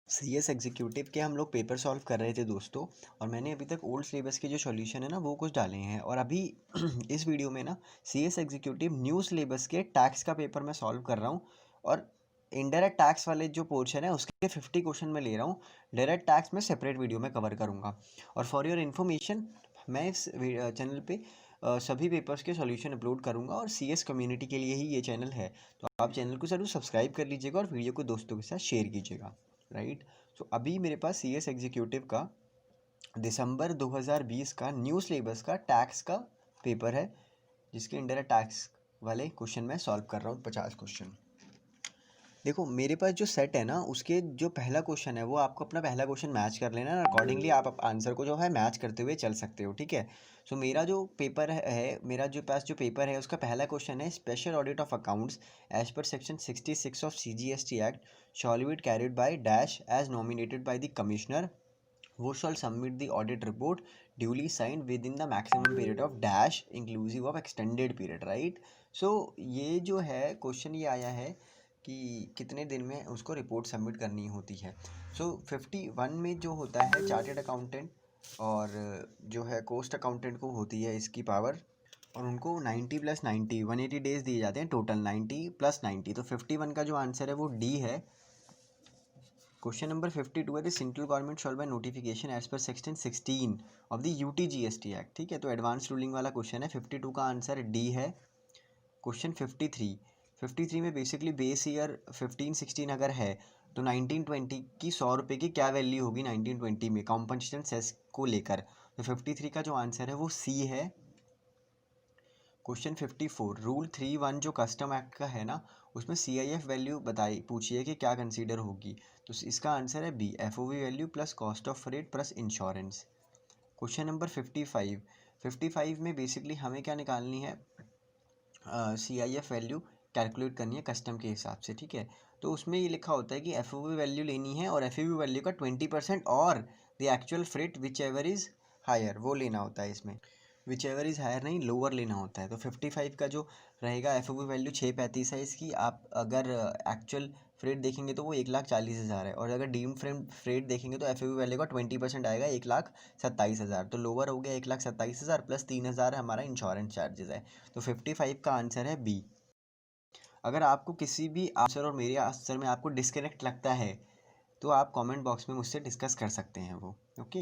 CS executive के हम लोग पेपर सॉल्व कर रहे थे दोस्तों। और मैंने अभी तक ओल्ड सिलेबस के जो सॉल्यूशन है ना वो कुछ डाले हैं, और अभी इस वीडियो में ना सीएस एग्जीक्यूटिव न्यू सिलेबस के टैक्स का पेपर मैं सॉल्व कर रहा हूँ। और इनडायरेक्ट टैक्स वाले जो पोर्शन है उसके 50 क्वेश्चन मैं ले रहा हूँ। डायरेक्ट टैक्स में सेपरेट वीडियो में कवर करूँगा। और फॉर योर इन्फॉर्मेशन, मैं इस चैनल पे सभी पेपर्स के सॉल्यूशन अपलोड करूँगा, और सीएस कम्युनिटी के लिए ही ये चैनल है। तो आप चैनल को ज़रूर सब्सक्राइब कर लीजिएगा और वीडियो को दोस्तों के साथ शेयर कीजिएगा। राइट। तो अभी मेरे पास सीएस एग्जीक्यूटिव का दिसंबर 2020 का न्यू सिलेबस का टैक्स का पेपर है, जिसके इंडायरेक्ट टैक्स वाले क्वेश्चन मैं सॉल्व कर रहा हूँ, 50 क्वेश्चन। देखो मेरे पास जो सेट है ना, उसके जो पहला क्वेश्चन है वो आपको अपना पहला क्वेश्चन मैच कर लेना, अकॉर्डिंगली आप आंसर को जो है मैच करते हुए चल सकते हो, ठीक है। सो मेरा जो पेपर है, मेरा जो पास जो पेपर है उसका पहला क्वेश्चन है, special audit of accounts as per section 66 of CGST act shall be carried by dash as nominated by the commissioner, वो shall submit the audit report duly signed within the maximum period of dash inclusive of extended period, right. So ये जो है question ये आया है कि कितने दिन में उसको रिपोर्ट सबमिट करनी होती है। सो 51 में जो होता है चार्टेड अकाउंटेंट और जो है कोस्ट अकाउंटेंट को होती है इसकी पावर, और उनको 90 + 90 180 डेज दिए जाते हैं, टोटल 90 + 90। तो 51 का जो आंसर है वो डी है। क्वेश्चन नंबर 52 है, the central government shall by notification as per section 16 of the UTGST act, ठीक है। तो एडवांस रूलिंग वाला क्वेश्चन है, 52 का आंसर डी है। क्वेश्चन 53 में बेसिकली बेस ईयर 15-16 अगर है तो 1920 की 100 रुपये की क्या वैल्यू होगी 1920 में कॉम्पनसेशन सेस को लेकर। तो 53 का जो आंसर है वो सी है। क्वेश्चन 54, रूल 3(1) जो कस्टम एक्ट का है ना, उसमें सीआईएफ वैल्यू बताई पूछिए कि क्या कंसीडर होगी। तो इसका आंसर है B, FOB value plus cost of freight plus insurance. Question number 55 में बेसिकली हमें क्या निकालनी है, सीआईएफ वैल्यू कैलकुलेट करनी है कस्टम के हिसाब से, ठीक है। तो उसमें ये लिखा होता है कि एफओवी वैल्यू लेनी है और एफओवी वैल्यू का 20% और the actual freight whichever is higher वो लेना होता है इसमें। विच एवर इज़ हायर नहीं, लोअर लेना होता है। तो 55 का जो रहेगा एफओवी वैल्यू 635 है इसकी। आप अगर एक्चुअल फ्रेट देखेंगे तो वो 1,40,000 है, और अगर डीम फ्रेट देखेंगे तो एफओवी वैल्यू का 20% आएगा 1,27,000। तो लोअर हो गया 1,27,000 प्लस 3,000 हमारा इंश्योरेंस चार्जेस है। तो 55 का आंसर है बी। अगर आपको किसी भी आंसर और मेरे आंसर में आपको डिस्कनेक्ट लगता है तो आप कमेंट बॉक्स में मुझसे डिस्कस कर सकते हैं वो, ओके।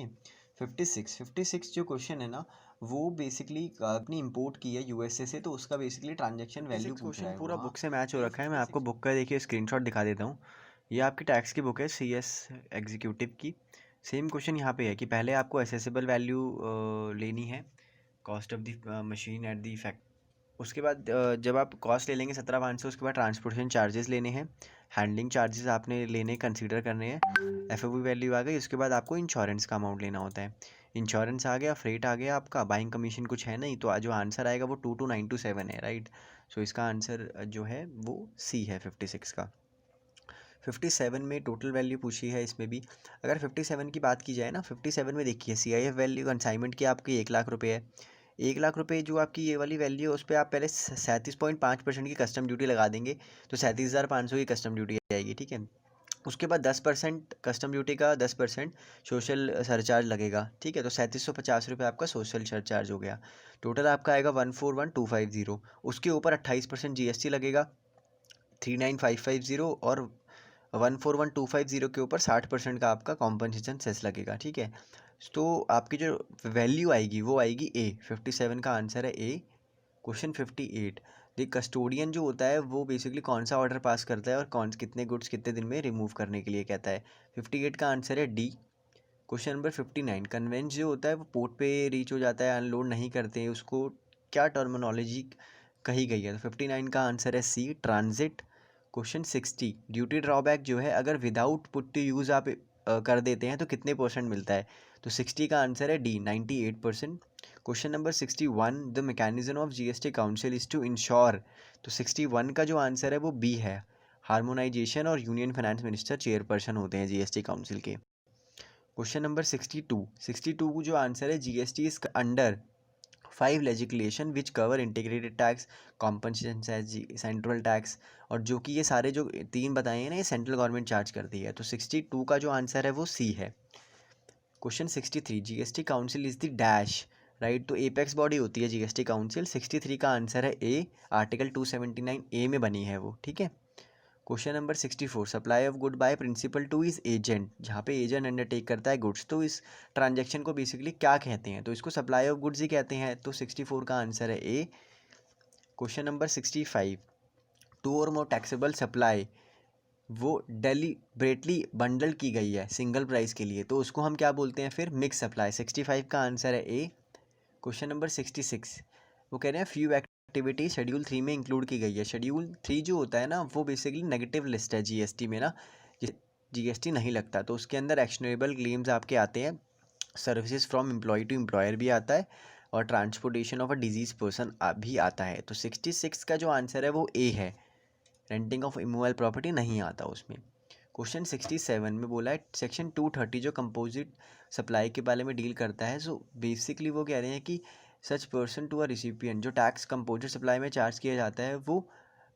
56 जो क्वेश्चन है ना, वो बेसिकली अपनी इंपोर्ट की है यूएसए से, तो उसका बेसिकली ट्रांजैक्शन वैल्यू पूछ रहा है पूरा बुक से मैच हो रखा है। मैं आपको बुक का देखिए स्क्रीनशॉट दिखा देता हूँ। ये आपकी टैक्स की बुक है सीएस एग्जीक्यूटिव की। सेम क्वेश्चन यहाँ पे है कि पहले आपको एसेसिबल वैल्यू लेनी है, cost of the machine at the effect. उसके बाद जब आप कॉस्ट ले लेंगे 17,500, उसके बाद ट्रांसपोर्टेशन चार्जेस लेने हैं, हैंडलिंग चार्जेस आपने लेने कंसीडर करने हैं, एफओवी वैल्यू आ गई। उसके बाद आपको इंश्योरेंस का अमाउंट लेना होता है। इंश्योरेंस आ गया, फ्रेट आ गया, आपका बाइंग कमीशन कुछ है नहीं, तो जो आंसर आएगा वो 22927 है, राइट। सो इसका आंसर जो है वो सी है 56 का। 57 में टोटल वैल्यू पूछी है इसमें भी। अगर 57 की बात की जाए ना, 57 में देखिए सीआईएफ वैल्यू कंसाइनमेंट की आपकी 1,00,000 रुपये है। 1,00,000 जो आपकी ये वाली वैल्यू है उस पर आप पहले 37.5% की कस्टम ड्यूटी लगा देंगे, तो 37,500 की कस्टम ड्यूटी आएगी, ठीक है। उसके बाद 10% कस्टम ड्यूटी का 10% सोशल सरचार्ज लगेगा, ठीक है। तो 3750 रुपये आपका सोशल सरचार्ज हो गया। टोटल आपका आएगा 141,250। उसके ऊपर 28% जीएसटी लगेगा 39,550, और 141,250 के ऊपर 60% का आपका कॉम्पनसेशन सेस लगेगा, ठीक है। तो आपकी जो वैल्यू आएगी वो आएगी ए। 57 का आंसर है ए। क्वेश्चन 58, द कस्टोडियन जो होता है वो बेसिकली कौन सा ऑर्डर पास करता है और कौन कितने गुड्स कितने दिन में रिमूव करने के लिए कहता है। 58 का आंसर है डी। क्वेश्चन नंबर 59, कन्वेंस जो होता है वो पोर्ट पे रीच हो जाता है, अनलोड नहीं करते हैं, उसको क्या टर्मिनोलॉजी कही गई है। तो 59 का आंसर है सी, ट्रांजिट। क्वेश्चन 60, ड्यूटी ड्रॉबैक जो है अगर विदाउट पुट टू यूज़ आप कर देते हैं तो कितने परसेंट मिलता है। तो 60 का आंसर है D, 98%। Question number 61, the mechanism of GST council is to ensure. तो 61 का जो आंसर है वो बी है, हार्मोनाइजेशन, और यूनियन फाइनेंस मिनिस्टर चेयरपर्सन होते हैं जीएसटी काउंसिल के। क्वेश्चन नंबर 62 जो आंसर है GST is under 5 legislation which cover integrated tax, compensation central tax, और जो कि ये सारे जो 3 बताए हैं ना, ये सेंट्रल गवर्नमेंट चार्ज करती है। तो 62 का जो आंसर है वो सी है। Question 63, GST council is the dash, right. तो एपेक्स बॉडी होती है जीएसटी काउंसिल। 63 का आंसर है ए, आर्टिकल 279 ए में बनी है वो, ठीक है। Question number 64, supply of good by principal to his agent, जहाँ पे एजेंट अंडरटेक करता है गुड्स, तो इस ट्रांजैक्शन को बेसिकली क्या कहते हैं? तो इसको सप्लाई ऑफ गुड्स ही कहते हैं। तो 64 का आंसर है ए। क्वेश्चन नंबर 65, टू और मोर टैक्सेबल सप्लाई वो डेलिब्रेटली बंडल की गई है सिंगल प्राइस के लिए, तो उसको हम क्या बोलते हैं फिर? Mix supply. 65 का आंसर है ए। क्वेश्चन नंबर 66, वो कह रहे हैं फ्यू एक्टिविटी शेड्यूल 3 में इंक्लूड की गई है। शेड्यूल 3 जो होता है ना, वो बेसिकली नेगेटिव लिस्ट है जीएसटी में ना, जीएसटी नहीं लगता। तो उसके अंदर एक्शनेबल क्लेम्स आपके आते हैं, services from employee to employer भी आता है, और transportation of a deceased person भी आता है। तो 66 का जो आंसर है वो ए है। रेंटिंग ऑफ इमूवेबल प्रॉपर्टी नहीं आता उसमें। क्वेश्चन 67 में बोला है सेक्शन 230 जो कंपोजिट सप्लाई के बारे में डील करता है। सो बेसिकली वो कह रहे हैं कि such person to a recipient, जो टैक्स कंपोजिट सप्लाई में चार्ज किया जाता है वो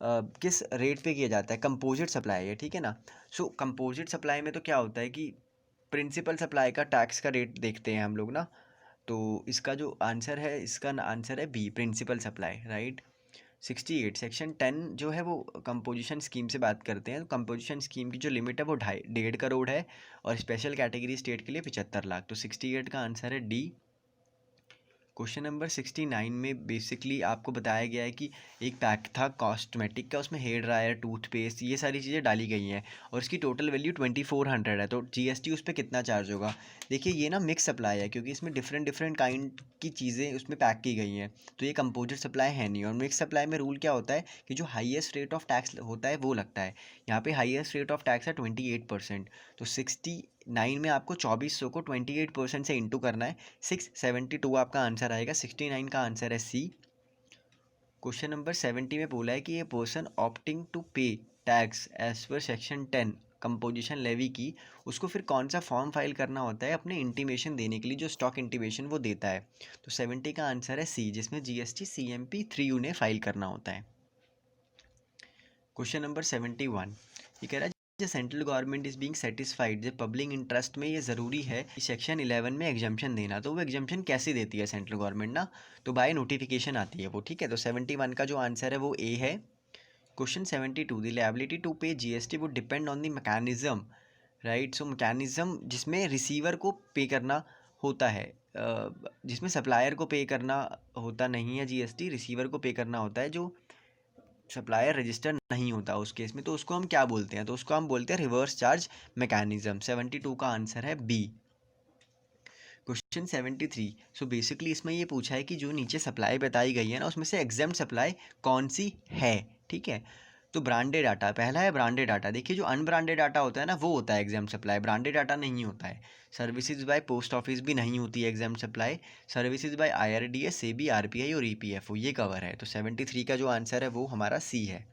किस रेट पे किया जाता है? कंपोजिट सप्लाई है, ठीक है ना। सो कंपोजिट सप्लाई में तो क्या होता है कि प्रिंसिपल सप्लाई का टैक्स का रेट देखते हैं हम लोग ना। तो इसका जो आंसर है, इसका आंसर है B, principal supply, right. 68, section 10 जो है वो कंपोजिशन स्कीम से बात करते हैं। तो कंपोजिशन स्कीम की जो लिमिट है वो 1.5 करोड़ है, और स्पेशल कैटेगरी स्टेट के लिए 75 लाख। तो 68 का आंसर है डी। क्वेश्चन नंबर 69 में बेसिकली आपको बताया गया है कि एक पैक था कॉस्मेटिक का, उसमें हेयर ड्रायर, टूथपेस्ट, ये सारी चीज़ें डाली गई हैं, और इसकी टोटल वैल्यू 2400 है। तो जीएसटी उस पर कितना चार्ज होगा? देखिए ये ना मिक्स सप्लाई है, क्योंकि इसमें डिफरेंट डिफरेंट काइंड की चीज़ें उसमें पैक की गई हैं, तो ये कंपोजिट सप्लाई है नहीं। और मिक्स सप्लाई में रूल क्या होता है कि जो हाईएस्ट रेट ऑफ टैक्स होता है वो लगता है। यहाँ पे हाईएस्ट रेट ऑफ टैक्स है 28%। तो 69 में आपको 2400 को 28% से इंटू करना है, 672 आपका आंसर आएगा। 69 का आंसर है सी। क्वेश्चन नंबर 70 में बोला है कि ये person opting to pay tax as per section 10 composition levy की, उसको फिर कौन सा फॉर्म फाइल करना होता है अपने इंटीमेशन देने के लिए, जो स्टॉक इंटीमेशन वो देता है? तो 70 का आंसर है सी, जिसमें जीएसटी CMP 3 उन्हें फाइल करना होता है। क्वेश्चन नंबर 71, ये कह रहा है central government is being satisfied, जब पब्लिक इंटरेस्ट में ये ज़रूरी है कि सेक्शन 11 में एग्जाम्पशन देना, तो वो एग्जाम्पशन कैसे देती है सेंट्रल गवर्नमेंट ना? तो बाय नोटिफिकेशन आती है वो, ठीक है। तो 71 का जो आंसर है वो ए है। क्वेश्चन 72, द लायबिलिटी टू पे GST would depend on the mechanism, right. So mechanism जिसमें रिसीवर को पे करना होता है, जिसमें सप्लायर को पे करना होता नहीं है जीएसटी, रिसीवर को पे करना होता है। जो सप्लायर रजिस्टर नहीं होता उस केस में, तो उसको हम क्या बोलते हैं? तो उसको हम बोलते हैं रिवर्स चार्ज मैकेनिज्म। 72 का आंसर है बी। क्वेश्चन 73, सो बेसिकली इसमें ये पूछा है कि जो नीचे सप्लाई बताई गई है ना, उसमें से एग्जाम्प्ट सप्लाई कौन सी है, ठीक है। तो ब्रांडेड डाटा पहला है। ब्रांडेड डाटा, देखिए जो अनब्रांडेड डाटा होता है ना, वो होता है एग्जाम्प्ट सप्लाई, ब्रांडेड डाटा नहीं होता है। सर्विसेज बाय पोस्ट ऑफिस भी नहीं होती है exempt supply. Services by IRDA, SEBI, RBI और EPFO ये कवर है। तो 73 का जो आंसर है वो हमारा सी है।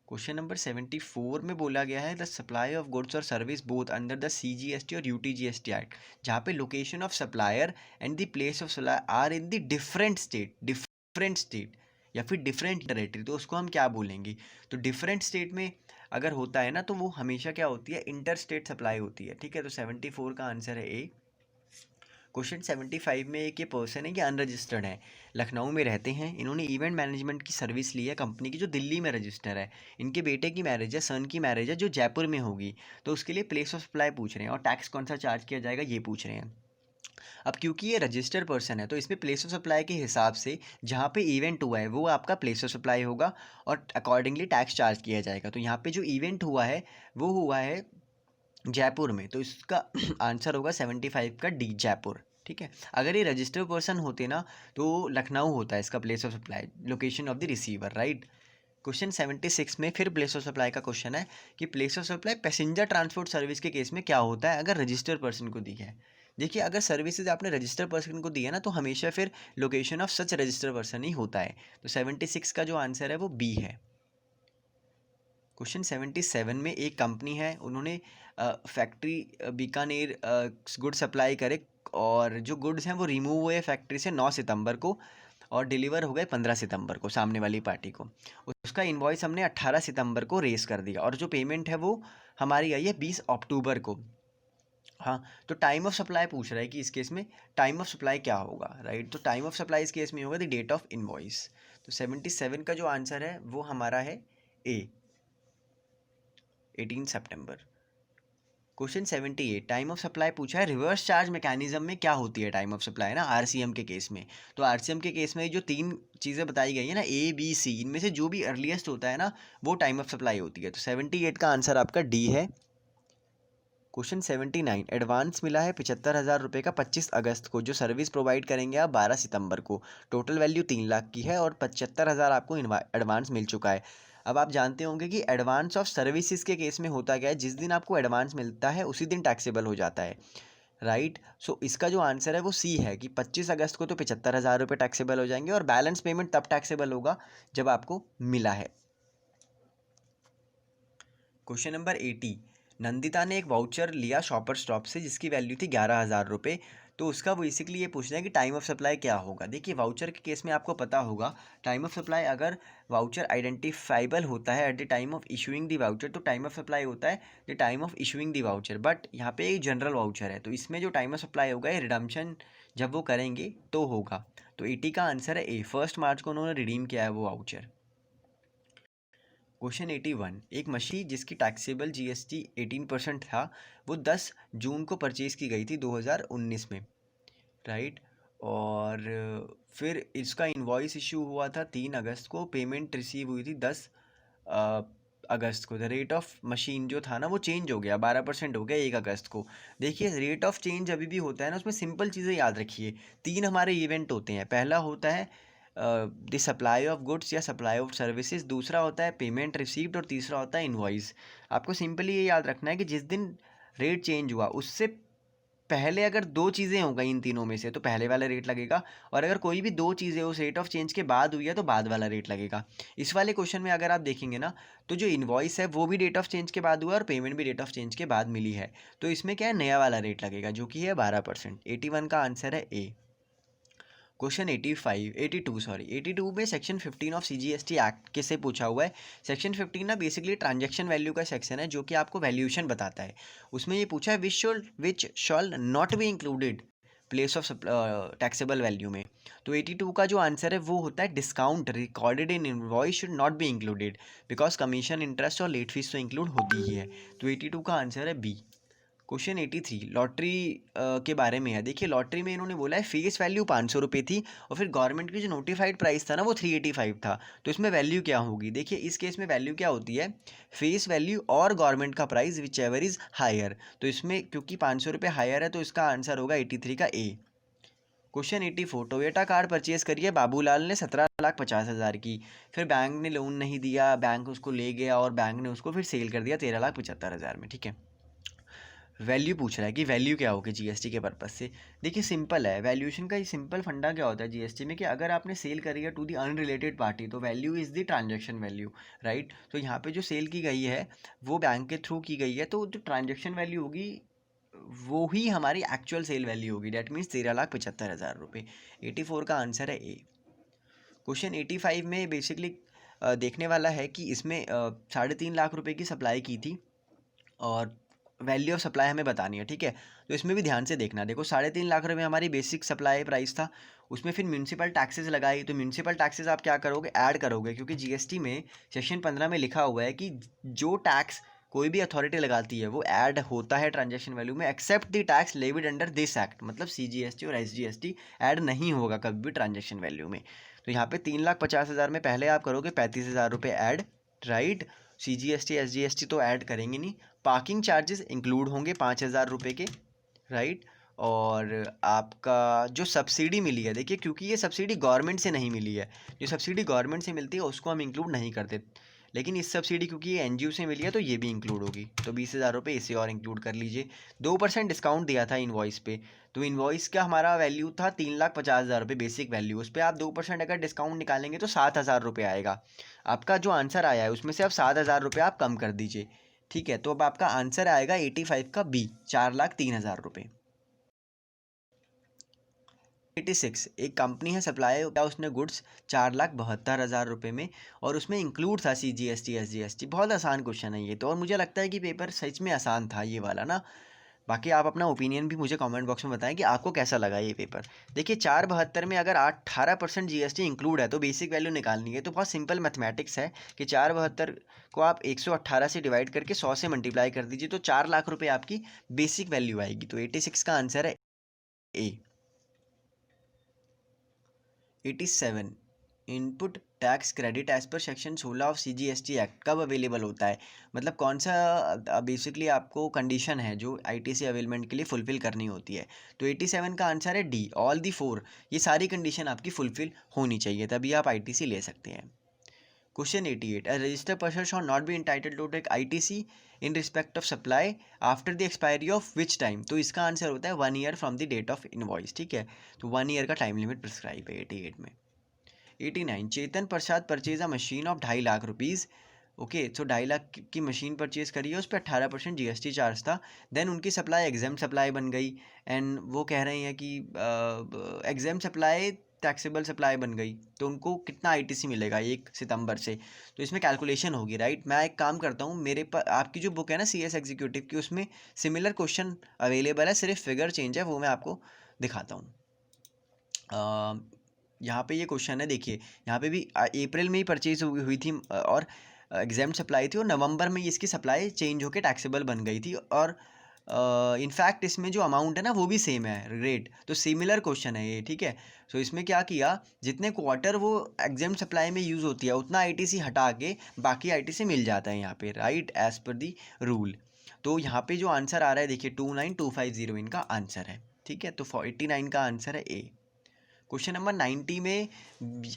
क्वेश्चन नंबर 74 में बोला गया है द सप्लाई ऑफ गुड्स और service both under the CGST और UTGST एक्ट, जहाँ पे location of supplier and the place of supply are in the different state या फिर डिफरेंट टेरेटरी, तो उसको हम क्या बोलेंगे? तो डिफरेंट स्टेट में अगर होता है ना, तो वो हमेशा क्या होती है? इंटर स्टेट सप्लाई होती है, ठीक है। तो 74 का आंसर है ए। क्वेश्चन 75 में एक ये पर्सन है कि अनरजिस्टर्ड है, लखनऊ में रहते हैं, इन्होंने इवेंट मैनेजमेंट की सर्विस ली है कंपनी की जो दिल्ली में रजिस्टर है। इनके बेटे की मैरिज है, सन की मैरिज है, जो जयपुर में होगी। तो उसके लिए प्लेस ऑफ सप्लाई पूछ रहे हैं, और टैक्स कौन सा चार्ज किया जाएगा ये पूछ रहे हैं। अब क्योंकि ये रजिस्टर्ड पर्सन है, तो इसमें प्लेस ऑफ सप्लाई के हिसाब से जहाँ पे इवेंट हुआ है वो आपका प्लेस ऑफ सप्लाई होगा, और अकॉर्डिंगली टैक्स चार्ज किया जाएगा। तो यहाँ पे जो इवेंट हुआ है वो हुआ है जयपुर में, तो इसका आंसर होगा 75 का डी, जयपुर, ठीक है। अगर ये रजिस्टर्ड पर्सन होते ना, तो लखनऊ होता है इसका place of supply, location of the receiver, right. Question 76 में फिर प्लेस ऑफ सप्लाई का क्वेश्चन है कि place of supply passenger transport service के केस में क्या होता है अगर रजिस्टर्ड पर्सन को दी है? देखिए अगर सर्विसेज आपने रजिस्टर्ड पर्सन को दी है ना, तो हमेशा फिर location of such registered person ही होता है। तो 76 का जो आंसर है वो बी है। क्वेश्चन 77 में एक कंपनी है, उन्होंने फैक्ट्री बीकानेर गुड सप्लाई करे, और जो गुड्स हैं वो रिमूव हुए फैक्ट्री से 9 सितंबर को और डिलीवर हो गए 15 सितंबर को सामने वाली पार्टी को। उसका इन्वॉइस हमने 18 सितंबर को रेस कर दिया और जो पेमेंट है वो हमारी आई है 20 अक्टूबर को। हाँ, तो टाइम ऑफ सप्लाई पूछ रहा है कि इस केस में टाइम ऑफ सप्लाई क्या होगा, राइट। तो टाइम ऑफ सप्लाई इस केस में होगा द डेट ऑफ इनवॉइस। तो 77 का जो आंसर है वो हमारा है ए, 18 सितंबर। क्वेश्चन 78, टाइम ऑफ सप्लाई पूछा है रिवर्स चार्ज मैकेनिज्म में क्या होती है टाइम ऑफ सप्लाई ना, आरसीएम के केस में। तो आरसीएम के केस में जो 3 चीज़ें बताई गई है ना, ए बी सी, इनमें से जो भी अर्लीस्ट होता है ना वो टाइम ऑफ सप्लाई होती है। तो 78 का आंसर आपका डी है। क्वेश्चन 79, एडवांस मिला है 75,000 रुपये का 25 अगस्त को, जो सर्विस प्रोवाइड करेंगे आप 12 सितंबर को। टोटल वैल्यू 3 लाख की है और 75,000 आपको एडवांस मिल चुका है। अब आप जानते होंगे कि एडवांस ऑफ सर्विसेज के केस में होता क्या है, जिस दिन आपको एडवांस मिलता है उसी दिन टैक्सेबल हो जाता है, राइट। सो इसका जो आंसर है वो सी है कि 25 अगस्त को तो 75,000 रुपये टैक्सेबल हो जाएंगे और बैलेंस पेमेंट तब टैक्सेबल होगा जब आपको मिला है। क्वेश्चन नंबर 80, नंदिता ने एक वाउचर लिया शॉपर स्टॉप से जिसकी वैल्यू थी 11,000 रुपये। तो उसका बेसिकली ये पूछना है कि टाइम ऑफ सप्लाई क्या होगा। देखिए वाउचर के केस में आपको पता होगा टाइम ऑफ सप्लाई, अगर वाउचर आइडेंटिफाइबल होता है at the time of issuing the voucher तो टाइम ऑफ सप्लाई होता है the time of issuing the voucher. But यहाँ पे एक जनरल वाउचर है तो इसमें जो टाइम ऑफ सप्लाई होगा ये रिडम्पशन जब वो करेंगे तो होगा। तो 80 का आंसर है ए, 1 मार्च को उन्होंने रिडीम किया है वो वाउचर। क्वेश्चन 81, एक मशीन जिसकी टैक्सेबल जीएसटी 18% था वो 10 जून को परचेज़ की गई थी 2019 में, राइट। और फिर इसका इनवॉइस इशू हुआ था 3 अगस्त को, पेमेंट रिसीव हुई थी 10 अगस्त को। द रेट ऑफ मशीन जो था ना वो चेंज हो गया, 12% हो गया 1 अगस्त को। देखिए रेट ऑफ चेंज अभी भी होता है ना, उसमें सिंपल चीज़ें याद रखिए। 3 हमारे इवेंट होते हैं, पहला होता है द सप्लाई ऑफ गुड्स या सप्लाई ऑफ सर्विसेज, दूसरा होता है पेमेंट रिसीव्ड और तीसरा होता है इनवॉइस। आपको सिंपली ये याद रखना है कि जिस दिन रेट चेंज हुआ उससे पहले अगर 2 चीज़ें हो गई इन तीनों में से तो पहले वाला रेट लगेगा, और अगर कोई भी 2 चीज़ें उस रेट ऑफ चेंज के बाद हुई है तो बाद वाला रेट लगेगा। इस वाले क्वेश्चन में अगर आप देखेंगे ना तो जो इनवॉइस है वो भी डेट ऑफ चेंज के बाद हुआ और पेमेंट भी डेट ऑफ चेंज के बाद मिली है, तो इसमें क्या है नया वाला रेट लगेगा जो कि है 12%। 81 का आंसर है ए। क्वेश्चन 82 में सेक्शन 15 ऑफ सीजीएसटी एक्ट के से पूछा हुआ है। सेक्शन 15 ना बेसिकली ट्रांजैक्शन वैल्यू का सेक्शन है जो कि आपको वैल्यूएशन बताता है। उसमें ये पूछा है which shall not be included place of taxable value में। तो 82 का जो आंसर है वो होता है discount recorded in invoice should not be included because commission interest और लेट फीस तो इंक्लूड होती ही है। तो 82 का आंसर है बी। क्वेश्चन 83 लॉटरी के बारे में है। देखिए लॉटरी में इन्होंने बोला है फेस वैल्यू 500 रुपये थी और फिर गवर्नमेंट की जो नोटिफाइड प्राइस था ना वो 385 था, तो इसमें वैल्यू क्या होगी। देखिए इस केस में वैल्यू क्या होती है, फेस वैल्यू और गवर्नमेंट का price whichever is higher. तो इसमें क्योंकि 500 रुपये हायर है तो इसका आंसर होगा 83 का ए। क्वेश्चन 84, टोयोटा कार परचेज करी है बाबूलाल ने 17,50,000 की, फिर बैंक ने लोन नहीं दिया, बैंक उसको ले गया और बैंक ने उसको फिर सेल कर दिया 13,75,000 में, ठीक है। वैल्यू पूछ रहा है कि वैल्यू क्या होगी जीएसटी के पर्पस से। देखिए सिंपल है, वैल्यूएशन का सिंपल फंडा क्या होता है जीएसटी में कि अगर आपने सेल करी है टू दी अनरिलेटेड पार्टी तो value is the transaction value, right. तो यहाँ पे जो सेल की गई है वो बैंक के थ्रू की गई है तो जो ट्रांजैक्शन वैल्यू होगी वो ही हमारी एक्चुअल सेल वैल्यू होगी, डेट मीन्स 13,75,000 रुपये। 84 का आंसर है ए। क्वेश्चन 85 में बेसिकली देखने वाला है कि इसमें 3.5 लाख रुपए की सप्लाई की थी और वैल्यू ऑफ सप्लाई हमें बतानी है, ठीक है। तो इसमें भी ध्यान से देखना, देखो 3.5 लाख रुपए हमारी बेसिक सप्लाई प्राइस था, उसमें फिर म्यूनसिपल टैक्सेस लगाई, तो म्यूनसिपल टैक्सेस आप क्या करोगे ऐड करोगे, क्योंकि जीएसटी में सेक्शन 15 में लिखा हुआ है कि जो टैक्स कोई भी अथॉरिटी लगाती है वो ऐड होता है ट्रांजैक्शन वैल्यू में except the tax levied under this act, मतलब सीजीएसटी और एसजीएसटी ऐड नहीं होगा कभी भी ट्रांजैक्शन वैल्यू में। तो यहाँ पे 3,50,000 में पहले आप करोगे 35,000 रुपये ऐड, राइट। सीजीएसटी एसजीएसटी तो ऐड करेंगे नहीं, पार्किंग चार्जेस इंक्लूड होंगे 5,000 रुपये के, राइट। और आपका जो सब्सिडी मिली है, देखिए क्योंकि ये सब्सिडी गवर्नमेंट से नहीं मिली है, जो सब्सिडी गवर्नमेंट से मिलती है उसको हम इंक्लूड नहीं करते, लेकिन इस सब्सिडी क्योंकि ये एनजीओ से मिली है तो ये भी इंक्लूड होगी, तो 20,000 रुपये इसे और इंक्लूड कर लीजिए। 2% डिस्काउंट दिया था इनवॉइस पे, तो इनवॉइस का हमारा वैल्यू था 3,50,000 रुपये बेसिक वैल्यू, उस पर आप 2% अगर डिस्काउंट निकालेंगे तो 7,000 रुपये आएगा। आपका जो आंसर आया है उसमें से अब 7,000 रुपये आप कम कर दीजिए, ठीक है। तो अब आपका आंसर आएगा 85 का बी, 4,03,000 रुपये। 86 एक कंपनी है सप्लाई क्या उसने गुड्स 4,72,000 रुपये में और उसमें इंक्लूड था CGST SGST। बहुत आसान क्वेश्चन है ये तो, और मुझे लगता है कि पेपर सच में आसान था ये वाला ना। बाकी आप अपना ओपिनियन भी मुझे कमेंट बॉक्स में बताएं कि आपको कैसा लगा ये पेपर। देखिए 4,72 में अगर 18% GST इंक्लूड है तो बेसिक वैल्यू निकालनी है, तो बहुत सिंपल मैथमेटिक्स है कि 4,72 को आप 118 से डिवाइड करके 100 से मल्टीप्लाई कर दीजिए तो 4 लाख रुपए आपकी बेसिक वैल्यू आएगी। तो 86 का आंसर है A. 87 input tax credit as per section 16 of CGST act कब अवेलेबल होता है, मतलब कौन सा बेसिकली आपको कंडीशन है जो ITC अवेलमेंट के लिए फुलफिल करनी होती है। तो 87 का आंसर है डी, ऑल दी 4। ये सारी कंडीशन आपकी फुलफिल होनी चाहिए तभी आप ITC ले सकते हैं। Question 88 a registered person shall not be entitled to take ITC in respect of supply after the expiry of which time. तो इसका आंसर होता है 1 year from the date of invoice. ठीक है, तो 1 ईयर का टाइम लिमिट प्रिस्क्राइब है 88 में। 89 Chetan Prasad purchase a machine of 2.5 lakh rupees. Okay, तो 2.5 लाख की मशीन परचेज करी है, उस पर 18% GST चार्ज था। देन उनकी सप्लाई एग्जाम सप्लाई बन गई एंड वो कह रहे हैं कि एग्जाम सप्लाई टैक्सेबल सप्लाई बन गई, तो उनको कितना ITC मिलेगा 1 सितंबर से। तो इसमें कैलकुलेशन होगी, राइट। मैं एक काम करता हूँ, मेरे पास आपकी जो बुक है ना CS एग्जीक्यूटिव की, उसमें सिमिलर क्वेश्चन अवेलेबल है, सिर्फ फिगर चेंज है, वो मैं आपको दिखाता हूँ। यहाँ पे ये क्वेश्चन है, देखिए यहाँ पे भी अप्रैल में ही परचेज हुई थी और एग्जाम सप्लाई थी, और नवंबर में इसकी सप्लाई चेंज होकर टैक्सेबल बन गई थी, और इनफैक्ट इसमें जो अमाउंट है ना वो भी सेम है रेट, तो सिमिलर क्वेश्चन है ये। ठीक है, सो इसमें क्या किया, जितने क्वार्टर वो एग्जाम सप्लाई में यूज़ होती है उतना ITC हटा के बाकी ITC मिल जाता है यहाँ पे, राइट, एज पर दी रूल। तो यहाँ पे जो आंसर आ रहा है देखिए 29250 इनका आंसर है। ठीक है, तो 89 का आंसर है ए। क्वेश्चन नंबर 90 में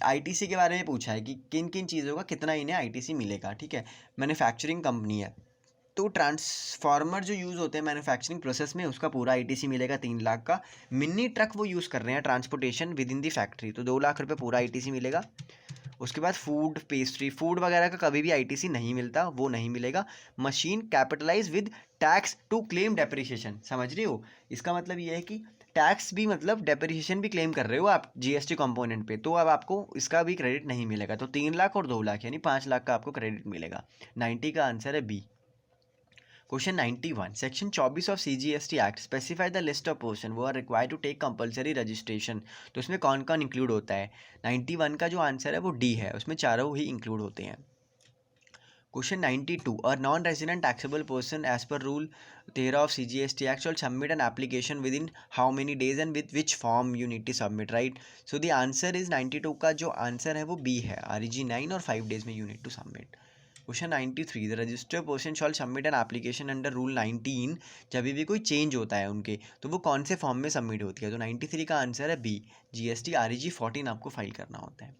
ITC के बारे में पूछा है कि किन किन चीज़ों का कितना इन्हें ITC मिलेगा। ठीक है, मैन्युफैक्चरिंग कंपनी है तो ट्रांसफार्मर जो यूज़ होते हैं मैन्युफैक्चरिंग प्रोसेस में उसका पूरा ITC मिलेगा 3 लाख का। मिनी ट्रक वो यूज़ कर रहे हैं transportation with in the factory, तो 2 लाख रुपये पूरा ITC मिलेगा। उसके बाद फूड पेस्ट्री फूड वगैरह का कभी भी ITC नहीं मिलता, वो नहीं मिलेगा। Machine capitalise with tax to claim depreciation, समझ रहे हो, इसका मतलब ये है कि टैक्स भी मतलब डेप्रिसिएशन भी क्लेम कर रहे हो आप GST कंपोनेंट पे, तो अब आपको इसका भी क्रेडिट नहीं मिलेगा। तो 3 लाख और 2 लाख यानी 5 लाख का आपको क्रेडिट मिलेगा। 90 का आंसर है B. Question 91 section 24 of CGST act specify the list of person who are required to take compulsory registration. तो उसमें कौन कौन इंक्लूड होता है। 91 का जो आंसर है वो डी है, उसमें चारों ही इंक्लूड होते हैं। Question 92 a non resident taxable person as per rule 13 of CGST act shall submit an application within how many days and with which form you need to submit, right. So the answer is 92 का जो answer है वो B है, REG 9 और 5 days में you need to submit. Question 93 the registered person shall submit an application under rule 19। जब भी कोई चेंज होता है उनके तो वो कौन से फॉर्म में सबमिट होती है, तो 93 का आंसर है बी, GST REG 14 आपको फाइल करना होता है।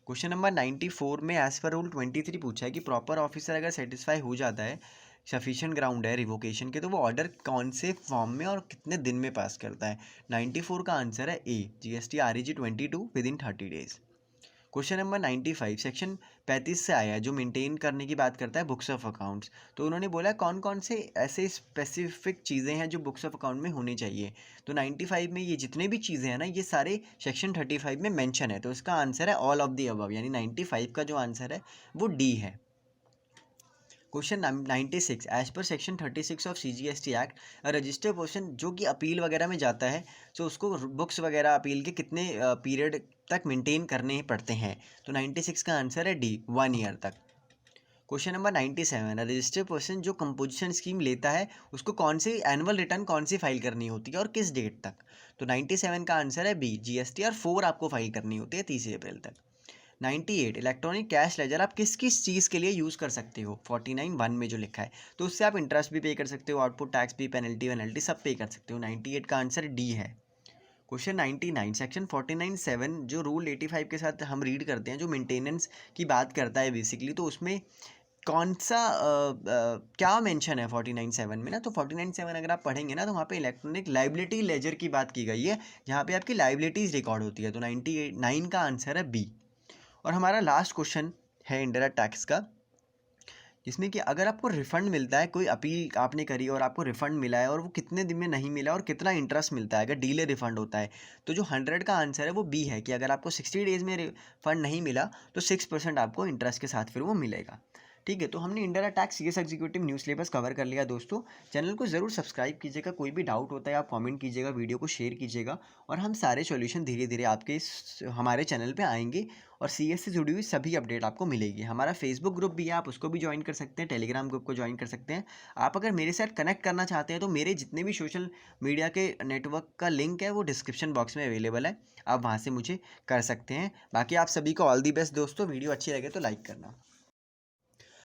क्वेश्चन नंबर 94 में एज पर रूल 23 पूछा है कि प्रॉपर ऑफिसर अगर सेटिस्फाई हो जाता है, सफिशिएंट ग्राउंड है रिवोकेशन के, तो वो ऑर्डर कौन से फॉर्म में और कितने दिन में पास करता है। 94 का आंसर है ए, GST REG 22 with in 30 days. Question number 95 section 35 से आया है जो मेंटेन करने की बात करता है बुक्स ऑफ अकाउंट्स। तो उन्होंने बोला कौन कौन से ऐसे स्पेसिफिक चीज़ें हैं जो बुक्स ऑफ अकाउंट में होनी चाहिए। तो 95 में ये जितने भी चीज़ें हैं ना ये सारे सेक्शन 35 में मेंशन है, तो इसका आंसर है ऑल ऑफ दी अबव, यानी 95 का जो आंसर है वो डी है। Question 96 as per section 36 of CGST act registered person जो कि अपील वगैरह में जाता है, तो उसको बुक्स वगैरह अपील के कितने पीरियड तक मेंटेन करने पड़ते हैं। तो 96 का आंसर है डी, 1 ईयर तक। क्वेश्चन नंबर 97 रजिस्टर्ड पर्सन जो कंपोजिशन स्कीम लेता है उसको कौन सी एनुअल रिटर्न कौन सी फाइल करनी होती है और किस डेट तक। तो 97 का आंसर है बी, GSTR 4 आपको फाइल करनी होती है 30 अप्रैल तक। 98 इलेक्ट्रॉनिक कैश लेजर आप किस किस चीज़ के लिए यूज़ कर सकते हो, 49(1) में जो लिखा है, तो उससे आप इंटरेस्ट भी पे कर सकते हो, आउटपुट टैक्स भी, पेनल्टी सब पे कर सकते हो। 98 का आंसर डी है। क्वेश्चन 99 सेक्शन 49(7) जो रूल 85 के साथ हम रीड करते हैं जो मेंटेनेंस की बात करता है बेसिकली, तो उसमें कौन सा क्या मेंशन है 49(7) में ना, तो 49(7) अगर आप पढ़ेंगे ना तो वहाँ पे इलेक्ट्रॉनिक लाइबिलिटी लेजर की बात की गई है जहाँ पे आपकी लाइबिलिटीज़ रिकॉर्ड होती है। तो 99 का आंसर है बी। और हमारा लास्ट क्वेश्चन है इंडायरेक्ट टैक्स का, इसमें कि अगर आपको रिफ़ंड मिलता है, कोई अपील आपने करी और आपको रिफ़ंड मिला है और वो कितने दिन में नहीं मिला और कितना इंटरेस्ट मिलता है अगर डिले रिफ़ंड होता है। तो जो 100 का आंसर है वो बी है कि अगर आपको 60 डेज़ में रिफ़ंड नहीं मिला तो 6% आपको इंटरेस्ट के साथ फिर वो मिलेगा। ठीक है, तो हमने indirect tax CS executive new syllabus cover कर लिया दोस्तों। चैनल को ज़रूर सब्सक्राइब कीजिएगा, कोई भी डाउट होता है आप कमेंट कीजिएगा, वीडियो को शेयर कीजिएगा और हम सारे सॉल्यूशन धीरे धीरे आपके इस हमारे चैनल पे आएंगे और सीएस से जुड़ी हुई सभी अपडेट आपको मिलेगी। हमारा फेसबुक ग्रुप भी है, आप उसको भी ज्वाइन कर सकते हैं, टेलीग्राम ग्रुप को ज्वाइन कर सकते हैं। आप अगर मेरे साथ कनेक्ट करना चाहते हैं तो मेरे जितने भी सोशल मीडिया के नेटवर्क का लिंक है वो डिस्क्रिप्शन बॉक्स में अवेलेबल है, आप वहाँ से मुझे कर सकते हैं। बाकी आप सभी को ऑल दी बेस्ट दोस्तों, वीडियो अच्छी लगे तो लाइक करना।